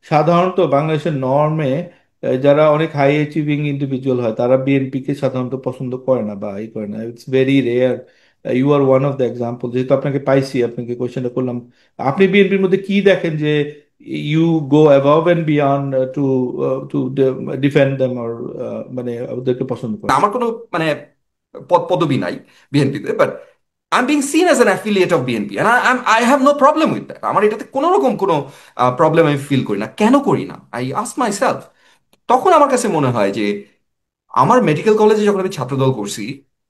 সাধারণত বাংলাদেশের নর্মে যারা অনেক হাই অ্যাচিভিং ইন্ডিভিজুয়াল হয় তারা বিএনপি কে সাধারণত পছন্দ করে না বা ই করে না। It's very rare. You are one of the example. যেহেতু আপনাকে পাইছি, আপনাকে কোয়েশ্চেনটা করলাম, আপনি বিএনপির মধ্যে কি দেখেন যে you go above and beyond to to defend them, or মানে ওদেরকে পছন্দ না, করেন? আমার কোনো মানে পদ পদবি নাই বিএনপিতে, but I am being seen as an affiliate of BNP and I have no problem with that. আমার এটাতে কোনো রকম কোনো প্রবলেম আমি ফিল করি না। কেন করি না, আই আস্ক মাই সেলফ। তখন আমার কাছে মনে হয় যে আমার মেডিকেল কলেজে যখন আমি ছাত্রদল করছি,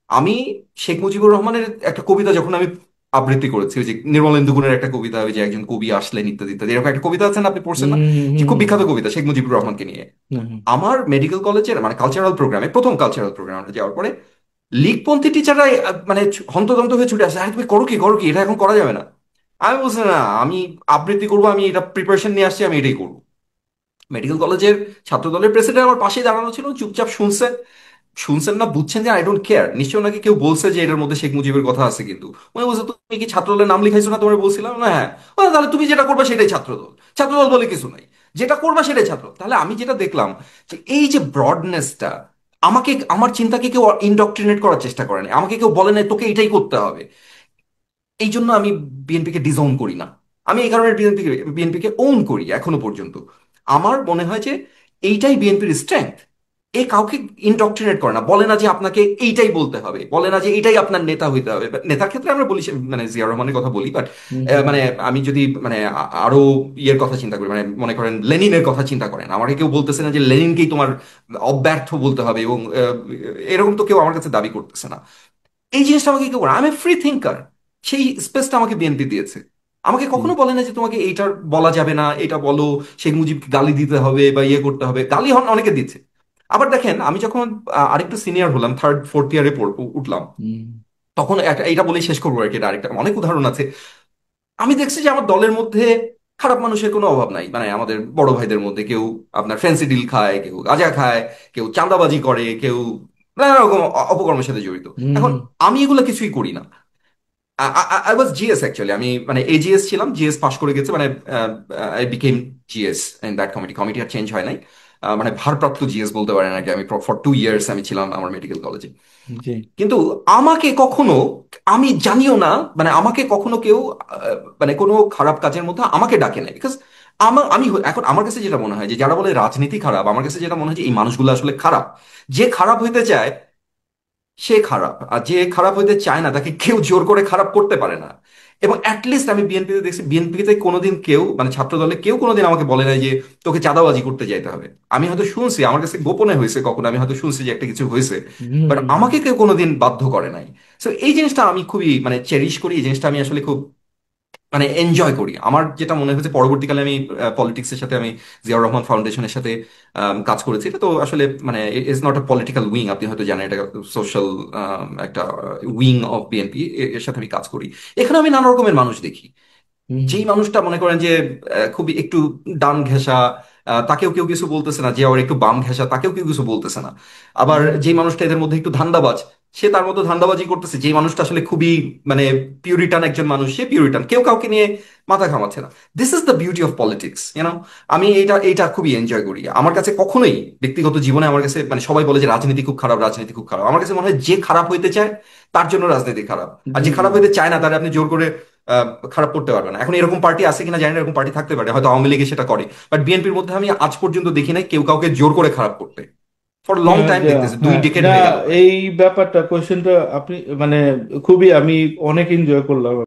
আমি শেখ মুজিবুর রহমানের একটা কবিতা যখন আমি আবৃত্তি করেছি, ওই যে নির্মলেন্দু গুণের একটা কবিতা, ওই যে একজন কবি আসলেন ইত্যাদি ইত্যাদি, এরকম একটা কবিতা আছে না, আপনি পড়ছেন না? হুম হুম যে হুম খুব হুম বিখ্যাত কবিতা শেখ মুজিবুর রহমানকে নিয়ে। হুম হুম। আমার মেডিকেল কলেজের মানে কালচারাল প্রোগ্রামে, প্রথম কালচারাল প্রোগ্রামে যাওয়ার পরে লীগপন্থী টিচাররা মানে হন্তদন্ত হয়ে ছুটে আসে, আরে তুমি করো কি করো কি, এটা এখন করা যাবে না। আমি বলছি না, আমি আবৃত্তি করবো, আমি এটা প্রিপারেশন নিয়ে আসছি, আমি এটাই করবো। মেডিকেল কলেজের ছাত্র দলের প্রেসিডেন্ট আমার পাশেই দাঁড়ানো ছিল, চুপচাপ শুনছে। শুনছেন না, বুঝছেন যে আই ডোন্ট কেয়ার, নিশ্চয় ওনাকে কেউ বলছে যে এটার মধ্যে শেখ মুজিবের কথা আছে, কিন্তু উনি বলছে তুমি কি ছাত্র দলের নাম লিখাইছো না, তোমার বলছিলাম না, হ্যাঁ। তাহলে তুমি যেটা করবে সেটাই ছাত্রদল, ছাত্রদল বলে কিছু নাই, যেটা করবা সেটাই ছাত্র। তাহলে আমি যেটা দেখলাম যে এই যে ব্রডনেসটা, আমাকে আমার চিন্তাকে কেউ ইনডক্ট্রিনেট করার চেষ্টা করে না, আমাকে কেউ বলে না তোকে এটাই করতে হবে। এই জন্য আমি বিএনপিকে ডিসওন করি না। আমি এই কারণে বিএনপিকে ওন করি এখনো পর্যন্ত। আমার মনে হয় যে এইটাই বিএনপির স্ট্রেংথ। এ কাউকে ইনডক্ট্রিনেট করে না, বলে না যে আপনাকে এইটাই বলতে হবে, বলে না যে এটাই আপনার নেতা হইতে হবে। But নেতার ক্ষেত্রে আমরা বলি মানে জিয়া রহমানের কথা বলি, বাট হুম হুম মানে হুম। আমি যদি মানে আরো ইয়ের কথা চিন্তা করি, মানে মনে করেন লেনিনের কথা চিন্তা করেন, আমাকে কেউ বলতেছে না যে লেনিনকেই তোমার অব্যর্থ বলতে হবে, এবং এরকম তো কেউ আমার কাছে দাবি করতেছে না। এই জিনিসটা আমাকে কেউ করে, আমি ফ্রি থিঙ্কার, সেই স্পেসটা আমাকে বিএনপি দিয়েছে। আমাকে জি। কখনো বলে না যে তোমাকে এইটা বলা যাবে না, এটা বলো, শেখ মুজিবকে গালি দিতে হবে বা ইয়ে করতে হবে। গালি হন অনেকে দিচ্ছে। আবার দেখেন, আমি যখন আরেকটু সিনিয়র হলাম, থার্ড ফোর্থ ইয়ারে উঠলাম, হুম তখন একটা এইটা বলেই শেষ করবো আর কি, এটা আরেকটা অনেক উদাহরণ আছে। আমি দেখছি যে আমার দলের মধ্যে খারাপ মানুষের কোনো অভাব নাই। মানে আমাদের বড় ভাইদের মধ্যে কেউ আপনার ফ্যান্সি ডিল খায়, কেউ গাঁজা খায়, কেউ চাঁদাবাজি করে, কেউ নানা রকম অপকর্মের সাথে জড়িত। হুম এখন হুম। আমি এগুলো কিছুই করি না। আই ওয়াজ জিএস অ্যাকচুয়ালি, আমি মানে এজিএস ছিলাম, জিএস পাশ করে গেছে, মানে I became GS in that committee. Committee আর চেঞ্জ হয় নাই। মানে ভারপ্রাপ্ত জিএস বলতে পারেন আর কি। আমি ফর 2 ইয়ার্স আমি ছিলাম আমার মেডিকেল কলেজে। জি। কিন্তু আমাকে কখনো, আমি জানিও না, মানে আমাকে কখনো কেউ মানে কোনো খারাপ কাজের মধ্যে আমাকে ডাকে নাই, বিকজ আমি এখন আমার কাছে যেটা মনে হয় যে যারা বলে রাজনীতি খারাপ, আমার কাছে যেটা মনে হয় যে এই মানুষগুলো আসলে খারাপ। যে খারাপ হইতে চায় সে খারাপ, আর যে খারাপ হইতে চায় না তাকে কেউ জোর করে খারাপ করতে পারে না। এবং অ্যাটলিস্ট আমি বিএনপিতে দেখছি, বিএনপিতে কোনোদিন কেউ মানে ছাত্র দলে কেউ কোনোদিন আমাকে বলে নাই যে তোকে চাঁদাবাজি করতে যাইতে হবে। আমি হয়তো শুনছি, আমার কাছে গোপনে হয়েছে কখনো, আমি হয়তো শুনছি যে একটা কিছু হয়েছে, হুম হুম বাট হুম। আমাকে কেউ কোনোদিন বাধ্য করে নাই। তো এই জিনিসটা আমি খুবই মানে চেরিশ করি, এই জিনিসটা আমি আসলে খুব মানে এনজয় করি। আমার যেটা মনে হয়েছে পরবর্তীকালে আমি পলিটিক্সের সাথে, আমি জিয়াউর রহমান ফাউন্ডেশনের সাথে কাজ করেছি। এটা তো আসলে মানে is not a political wing, আপনি হয়তো জানেন, এটা সোশ্যাল একটা উইং অফ বিএনপি। এর সাথে আমি কাজ করি। এখানে আমি নানা রকমের মানুষ দেখি। হুম যেই মানুষটা মনে করেন যে খুবই একটু ডান ঘেঁষা, তাকেও কেউ কিছু বলতেছে না, যে আবার একটু বাম ঘেঁষা তাকেও কেউ কিছু বলতেছে না। আবার হুম যেই মানুষটা এদের মধ্যে একটু ধান্দাবাজ, সে তার মতো ধান্দাবাজি করতেছে। যেই মানুষটা আসলে খুবই মানে পিউরিটান একজন মানুষ, সে পিউরিটান, কেউ কাউকে নিয়ে মাথা ঘামাচ্ছে না। This is the beauty of politics, আমি এইটা খুবই এনজয় করি। আমার কাছে কখনোই ব্যক্তিগত জীবনে আমার কাছে মানে সবাই বলে যে রাজনীতি খুব খারাপ, রাজনীতি খুব খারাপ, আমার কাছে মনে হয় যে খারাপ হইতে চায় তার জন্য রাজনীতি খারাপ। আর জি যে জি। খারাপ হইতে চায় না তাহলে আপনি জোর করে খারাপ করতে পারবে না। এখন এরকম পার্টি আছে কিনা জানি না, এরকম পার্টি থাকতে পারে, হয়তো আওয়ামী লীগে সেটা করে, বাট বিএনপির মধ্যে আমি আজ পর্যন্ত দেখি নাই কেউ কাউকে জোর করে খারাপ করতে। ফর লং টাইম দেখতেছে, দুই হ্যাঁ, ডিকেড না, হয়ে গেল প্রায়। এই ব্যাপারটা কোয়েশ্চেনটা আপনি মানে খুবই আমি অনেক এনজয় করলাম।